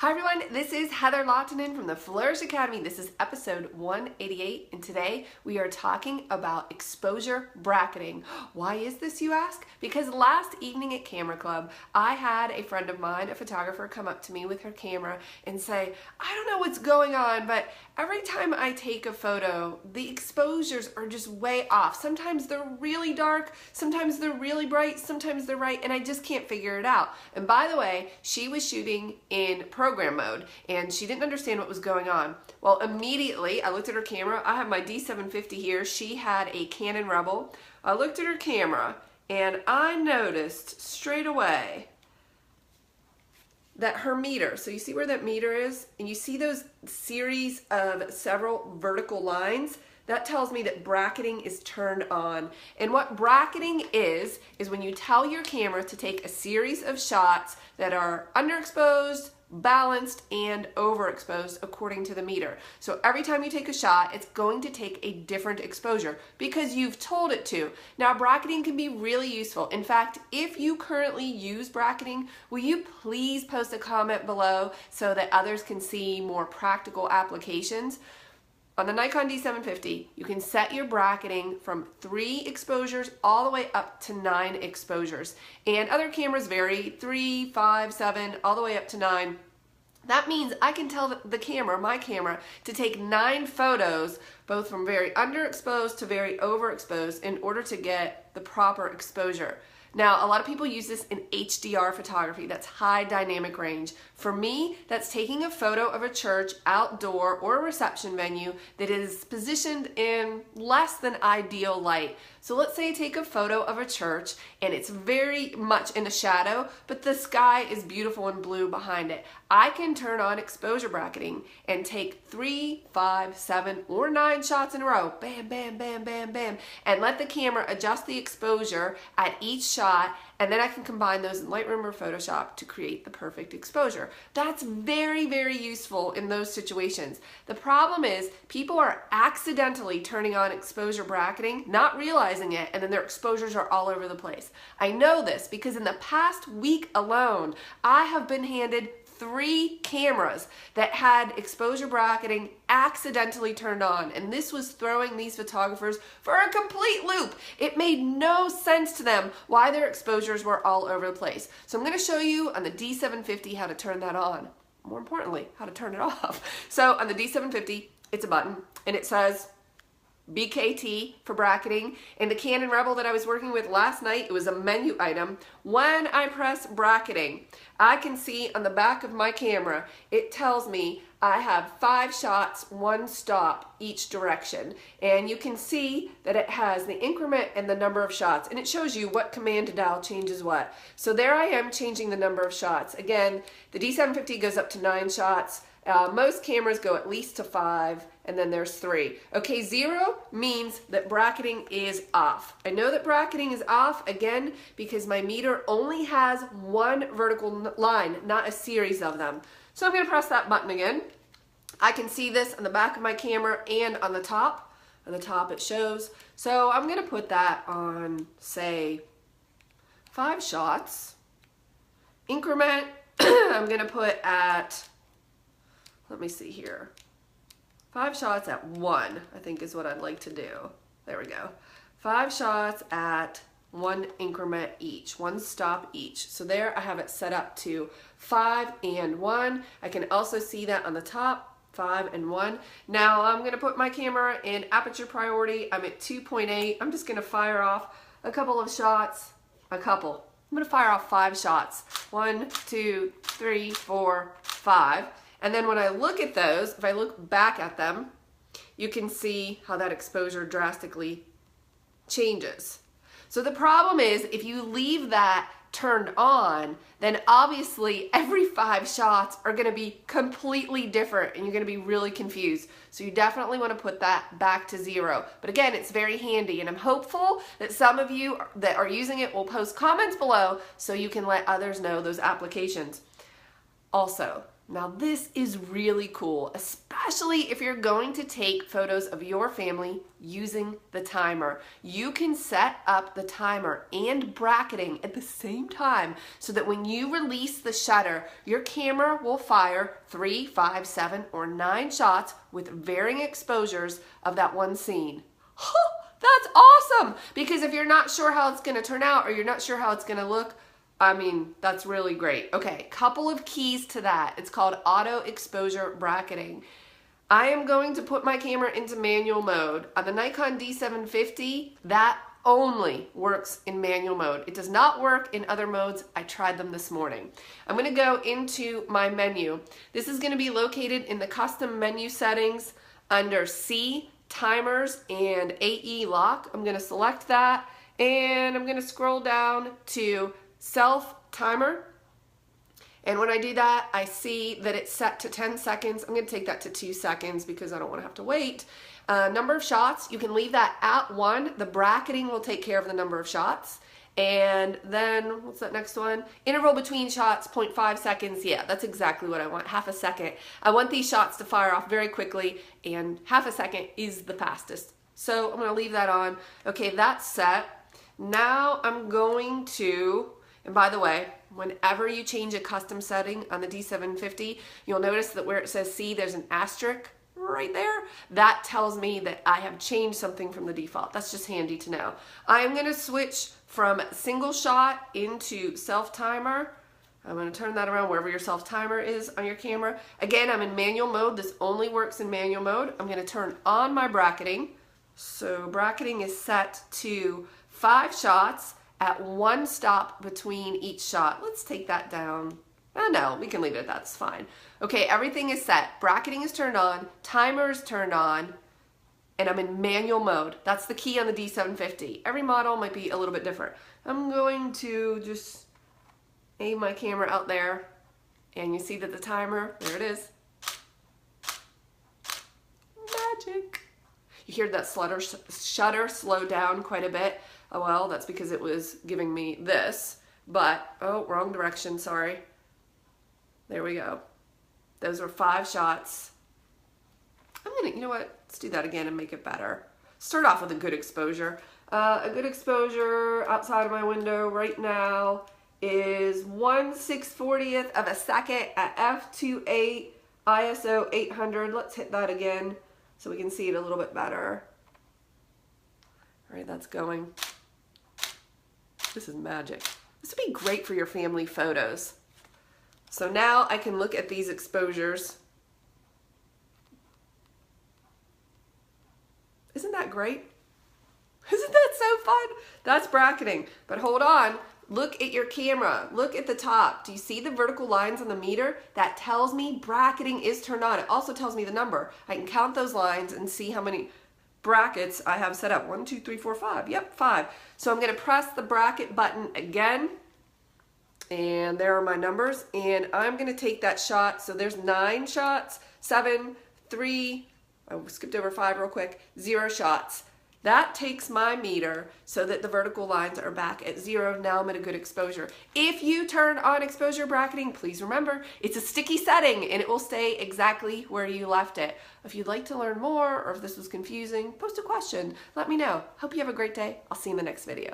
Hi everyone, this is Heather Lottanen from the Flourish Academy. This is episode 188 and today we are talking about exposure bracketing. Why is this, you ask? Because last evening at Camera Club, I had a friend of mine, a photographer, come up to me with her camera and say, I don't know what's going on, but every time I take a photo, the exposures are just way off. Sometimes they're really dark, sometimes they're really bright, sometimes they're right, and I just can't figure it out. And by the way, she was shooting in program mode and she didn't understand what was going on. Well, immediately I looked at her camera. I have my D750 here. She had a Canon Rebel. I looked at her camera and I noticed straight away that her meter, so you see where that meter is, and you see those series of several vertical lines, that tells me that bracketing is turned on. And what bracketing is when you tell your camera to take a series of shots that are underexposed, balanced, and overexposed according to the meter. So every time you take a shot, it's going to take a different exposure because you've told it to. Now, bracketing can be really useful. In fact, if you currently use bracketing, will you please post a comment below so that others can see more practical applications? On the Nikon D750, you can set your bracketing from 3 exposures all the way up to 9 exposures. And other cameras vary, 3, 5, 7, all the way up to 9. That means I can tell the camera, my camera, to take 9 photos, both from very underexposed to very overexposed, in order to get the proper exposure. Now, a lot of people use this in HDR photography. That's high dynamic range. For me, that's taking a photo of a church, outdoor, or a reception venue that is positioned in less than ideal light. So let's say I take a photo of a church and it's very much in a shadow, but the sky is beautiful and blue behind it. I can turn on exposure bracketing and take 3, 5, 7, or 9 shots in a row. Bam, bam, bam, bam, bam. And let the camera adjust the exposure at each shot, and then I can combine those in Lightroom or Photoshop to create the perfect exposure. That's very, very useful in those situations. The problem is people are accidentally turning on exposure bracketing, not realizing it, and then their exposures are all over the place. I know this because in the past week alone, I have been handed 3 cameras that had exposure bracketing accidentally turned on, and this was throwing these photographers for a complete loop. It made no sense to them why their exposures were all over the place. So I'm going to show you on the D750 how to turn that on. More importantly, how to turn it off. So on the D750, it's a button and it says BKT for bracketing. In the Canon Rebel that I was working with last night, it was a menu item. When I press bracketing, I can see on the back of my camera, it tells me I have 5 shots, 1 stop each direction. And you can see that it has the increment and the number of shots, and it shows you what command to dial changes what. So there I am changing the number of shots. Again, the D750 goes up to 9 shots. Most cameras go at least to 5, and then there's 3. Okay, 0 means that bracketing is off. I know that bracketing is off, again, because my meter only has 1 vertical line, not a series of them. So I'm going to press that button again. I can see this on the back of my camera and on the top. On the top it shows. So I'm going to put that on, say, 5 shots. Increment, I'm going to put at, let me see here, 5 shots at 1, I think is what I'd like to do. There we go. 5 shots at 1 increment each, 1 stop each. So there I have it set up to 5 and 1. I can also see that on the top, 5 and 1. Now I'm going to put my camera in aperture priority. I'm at 2.8. I'm just going to fire off a couple of shots, I'm going to fire off 5 shots. 1, 2, 3, 4, 5. And then when I look at those, if I look back at them, you can see how that exposure drastically changes. So the problem is if you leave that turned on, then obviously every 5 shots are going to be completely different and you're going to be really confused. So you definitely want to put that back to 0. But again, it's very handy, and I'm hopeful that some of you that are using it will post comments below so you can let others know those applications. Also, now this is really cool, especially especially if you're going to take photos of your family using the timer. You can set up the timer and bracketing at the same time so that when you release the shutter, your camera will fire 3, 5, 7, or 9 shots with varying exposures of that one scene. That's awesome! Because if you're not sure how it's going to turn out or you're not sure how it's going to look, I mean, that's really great. Okay, couple of keys to that. It's called auto exposure bracketing. I am going to put my camera into manual mode. On the Nikon D750, that only works in manual mode. It does not work in other modes. I tried them this morning. I'm going to go into my menu. This is going to be located in the custom menu settings under C, timers, and AE lock. I'm going to select that and I'm going to scroll down to self timer, and when I do that I see that it's set to 10 seconds. I'm going to take that to 2 seconds because I don't want to have to wait. Number of shots, you can leave that at 1. The bracketing will take care of the number of shots. And then what's that next one? Interval between shots, 0.5 seconds. Yeah, that's exactly what I want, half a second. I want these shots to fire off very quickly, and half a second is the fastest. So I'm going to leave that on. Okay, that's set. Now I'm going to, and by the way, whenever you change a custom setting on the D750, you'll notice that where it says C, there's an asterisk right there. That tells me that I have changed something from the default. That's just handy to know. I'm going to switch from single shot into self timer. I'm going to turn that around wherever your self timer is on your camera. Again, I'm in manual mode. This only works in manual mode. I'm going to turn on my bracketing. So bracketing is set to 5 shots at 1 stop between each shot. Let's take that down. Oh no, we can leave it at that, it's fine. Okay, everything is set. Bracketing is turned on, timer is turned on, and I'm in manual mode. That's the key on the D750. Every model might be a little bit different. I'm going to just aim my camera out there, and you see that the timer, there it is. Magic. You hear that shutter slow down quite a bit. Oh well, that's because it was giving me this, but, oh, wrong direction, sorry. There we go. Those were 5 shots. You know what, let's do that again and make it better. Start off with a good exposure. A good exposure outside of my window right now is 1/640th of a second at f2.8 ISO 800. Let's hit that again so we can see it a little bit better. All right, that's going. This is magic. This would be great for your family photos. So now I can look at these exposures. Isn't that great? Isn't that so fun? That's bracketing. But hold on, look at your camera. Look at the top. Do you see the vertical lines on the meter? That tells me bracketing is turned on. It also tells me the number. I can count those lines and see how many brackets I have set up. 1, 2, 3, 4, 5. Yep, 5. So I'm going to press the bracket button again, and there are my numbers, and I'm going to take that shot. So there's 9 shots, 7, 3, I skipped over 5 real quick, 0 shots. That takes my meter so that the vertical lines are back at 0. Now I'm at a good exposure. If you turn on exposure bracketing, please remember, it's a sticky setting and it will stay exactly where you left it. If you'd like to learn more or if this was confusing, post a question. Let me know. Hope you have a great day. I'll see you in the next video.